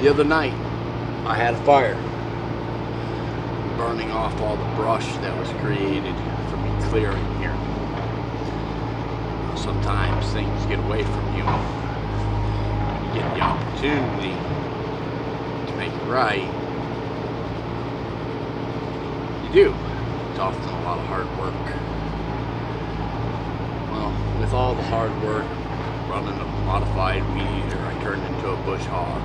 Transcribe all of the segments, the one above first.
The other night, I had a fire, burning off all the brush that was created from me clearing here. Sometimes things get away from you. When you get the opportunity to make it right, you do. It's often a lot of hard work. Well, with all the hard work, running a modified weed eater, I turned into a bush hog.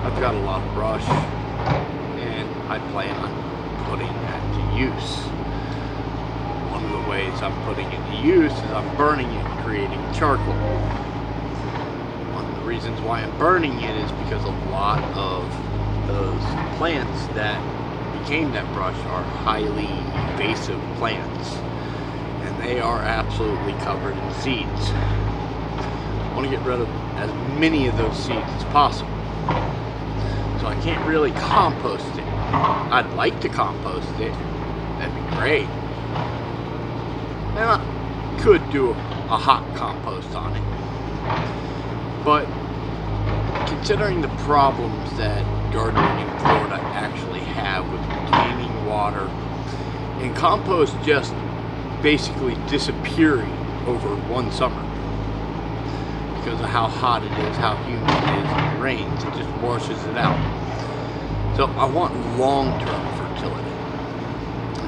I've got a lot of brush, and I plan on putting that to use. One of the ways I'm putting it to use is I'm burning it and creating charcoal. One of the reasons why I'm burning it is because a lot of those plants that became that brush are highly invasive plants, and they are absolutely covered in seeds. I want to get rid of as many of those seeds as possible. So I can't really compost it. I'd like to compost it. That'd be great. And I could do a hot compost on it. But considering the problems that gardening in Florida actually have with retaining water and compost just basically disappearing over one summer because of how hot it is, how humid it is, and it rains, it just washes it out. So I want long-term fertility.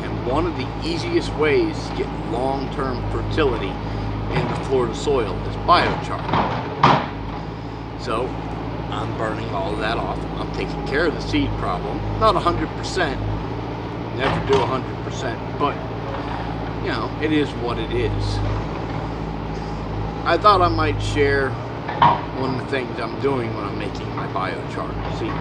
And one of the easiest ways to get long-term fertility in the Florida soil is biochar. So I'm burning all of that off. I'm taking care of the seed problem. Not 100%. Never do 100%, but you know, it is what it is. I thought I might share one of the things I'm doing when I'm making my biochar. See,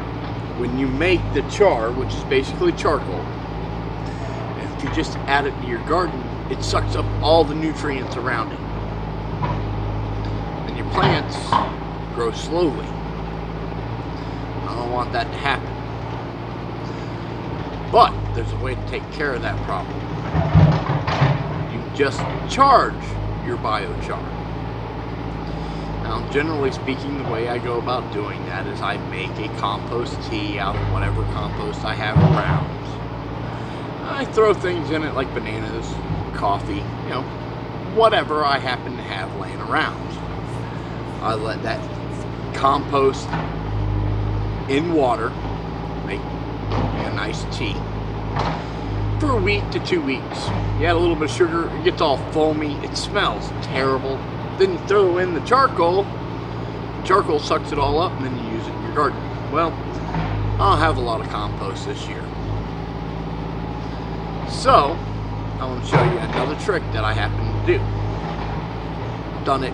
when you make the char, which is basically charcoal, and if you just add it to your garden, it sucks up all the nutrients around it. And your plants grow slowly. I don't want that to happen. But there's a way to take care of that problem. You just charge your biochar. Now, generally speaking, the way I go about doing that is I make a compost tea out of whatever compost I have around. I throw things in it like bananas, coffee, you know, whatever I happen to have laying around. I let that compost in water make a nice tea for a week to 2 weeks. You add a little bit of sugar, it gets all foamy, it smells terrible. Then you throw in the charcoal sucks it all up, and then you use it in your garden. Well, I don't have a lot of compost this year. So, I want to show you another trick that I happen to do. I've done it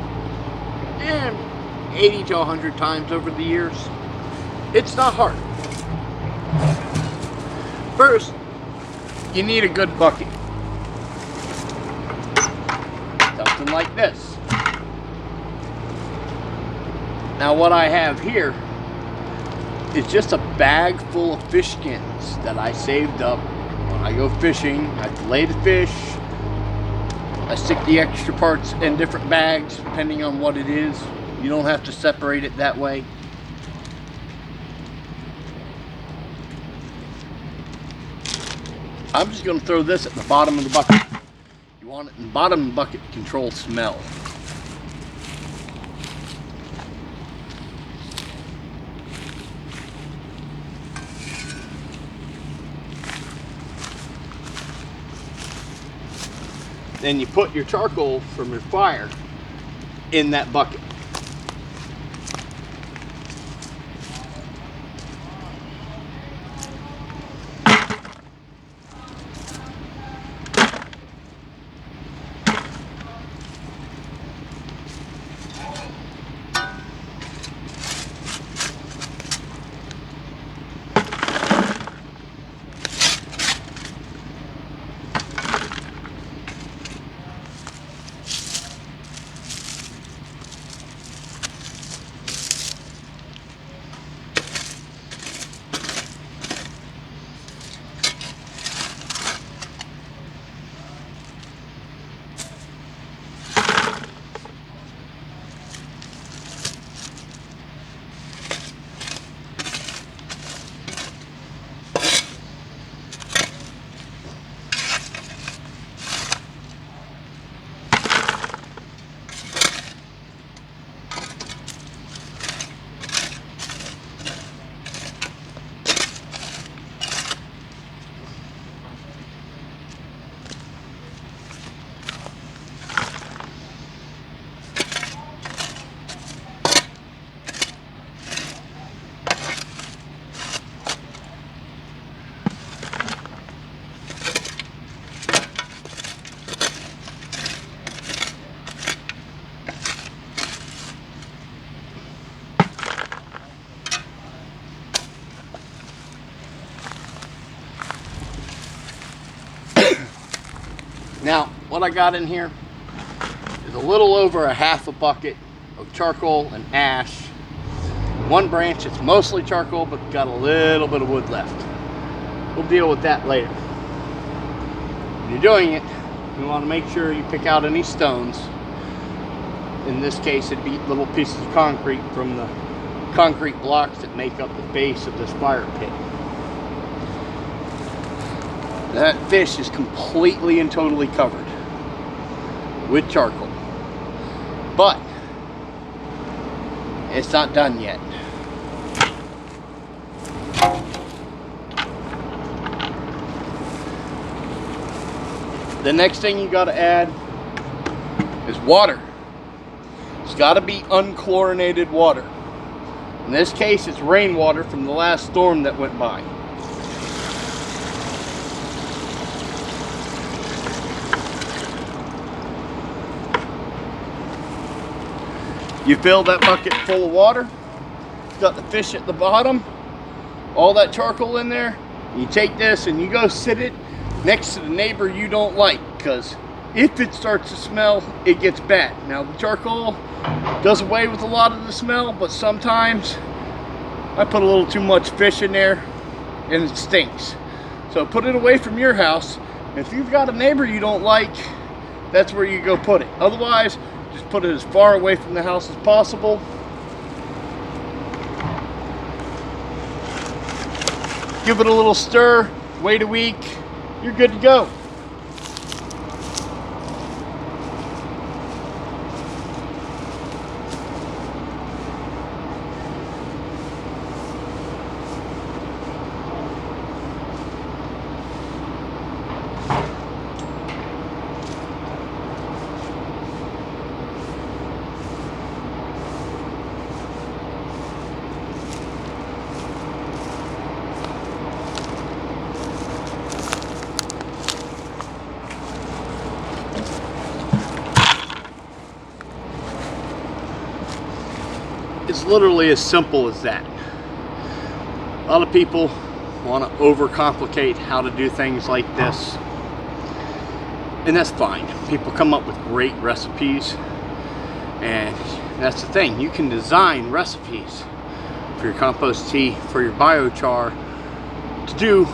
80 to 100 times over the years. It's not hard. First, you need a good bucket. Something like this. Now what I have here is just a bag full of fish skins that I saved up. When I go fishing, I fillet the fish. I stick the extra parts in different bags depending on what it is. You don't have to separate it that way. I'm just going to throw this at the bottom of the bucket. You want it in the bottom of the bucket to control smell. Then you put your charcoal from your fire in that bucket. what I got in here is a little over a half a bucket of charcoal and ash. One branch, it's mostly charcoal, but got a little bit of wood left. We'll deal with that later. When you're doing it, you want to make sure you pick out any stones. In this case, it'd be little pieces of concrete from the concrete blocks that make up the base of this fire pit. That fish is completely and totally covered with charcoal, but it's not done yet. The next thing you got to add is water. It's got to be unchlorinated water. In this case, it's rainwater from the last storm that went by. You fill that bucket full of water, you've got the fish at the bottom, all that charcoal in there. You take this and you go sit it next to the neighbor you don't like, because if it starts to smell, it gets bad. Now the charcoal does away with a lot of the smell, but sometimes I put a little too much fish in there and it stinks. So put it away from your house. If you've got a neighbor you don't like, that's where you go put it. Otherwise, just put it as far away from the house as possible. Give it a little stir, wait a week, you're good to go. It's literally as simple as that. A lot of people want to overcomplicate how to do things like this, and that's fine. People come up with great recipes, and that's the thing. You can design recipes for your compost tea, for your biochar, to do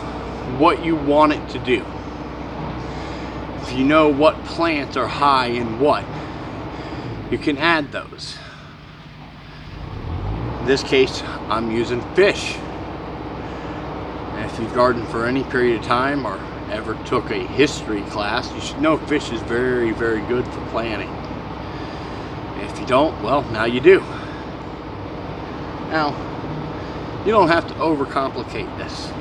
what you want it to do. If you know what plants are high in what, you can add those. In this case, I'm using fish. And if you've gardened for any period of time or ever took a history class, you should know fish is very, very good for planting. If you don't, well, now you do. Now, you don't have to overcomplicate this.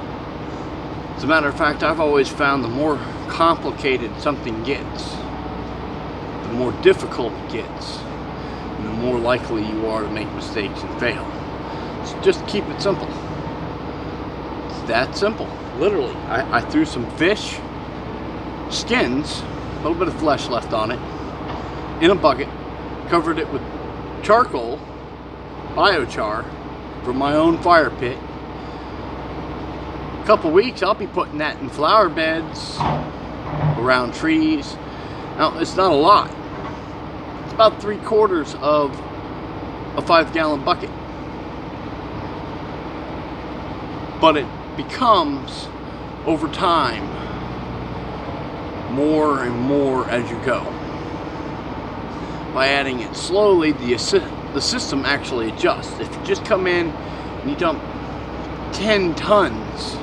As a matter of fact, I've always found the more complicated something gets, the more difficult it gets, and the more likely you are to make mistakes and fail. So just keep it simple. It's that simple. Literally, I threw some fish skins, a little bit of flesh left on it, in a bucket, covered it with charcoal, biochar, from my own fire pit. A couple weeks, I'll be putting that in flower beds, around trees. Now, it's not a lot. It's about 3/4 of a 5-gallon bucket. But it becomes, over time, more and more as you go. By adding it slowly, the system actually adjusts. If you just come in and you dump 10 tons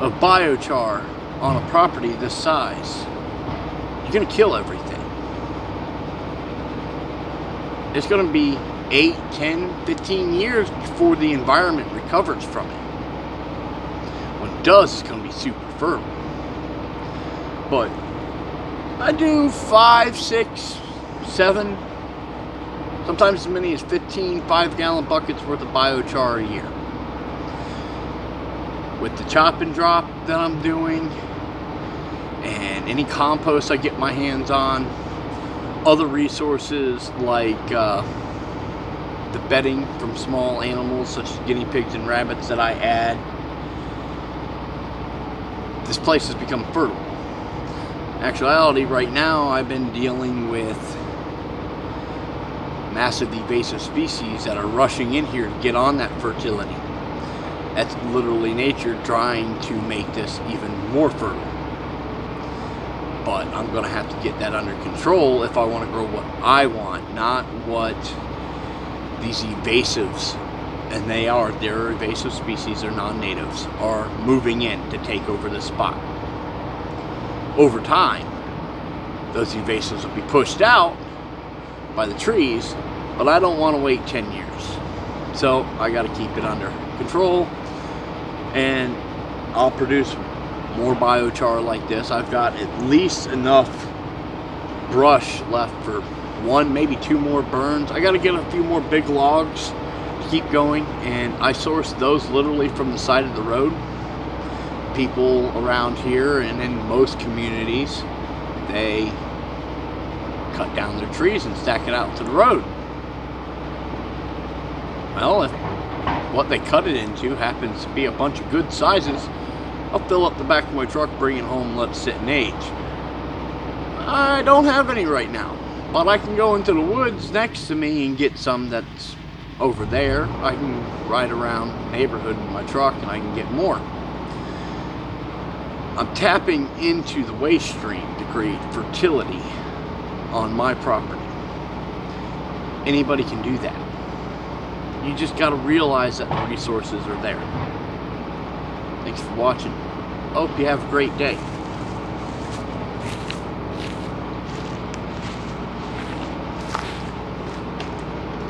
of biochar on a property this size, you're going to kill everything. It's going to be 8, 10, 15 years before the environment recovers from it. When it does, it's going to be super fertile. But I do 5, 6, 7, sometimes as many as 15 5-gallon buckets worth of biochar a year. With the chop and drop that I'm doing, and any compost I get my hands on, other resources like the bedding from small animals such as guinea pigs and rabbits that I add, this place has become fertile. Actuality, right now I've been dealing with massive invasive species that are rushing in here to get on that fertility. That's literally nature trying to make this even more fertile. But I'm going to have to get that under control if I want to grow what I want, not what these invasives, and they're invasive species, they're non-natives, are moving in to take over the spot. Over time, those invasives will be pushed out by the trees, but I don't want to wait 10 years. So I got to keep it under control, and I'll produce more biochar like this. I've got at least enough brush left for 1, maybe 2 more burns. I got to get a few more big logs to keep going, and I source those literally from the side of the road. People around here and in most communities, they cut down their trees and stack it out to the road. Well, if what they cut it into happens to be a bunch of good sizes, I'll fill up the back of my truck, bring it home, let it sit and age. I don't have any right now, but I can go into the woods next to me and get some that's over there. I can ride around the neighborhood in my truck and I can get more. I'm tapping into the waste stream to create fertility on my property. Anybody can do that. You just got to realize that the resources are there. Thanks for watching. Hope you have a great day.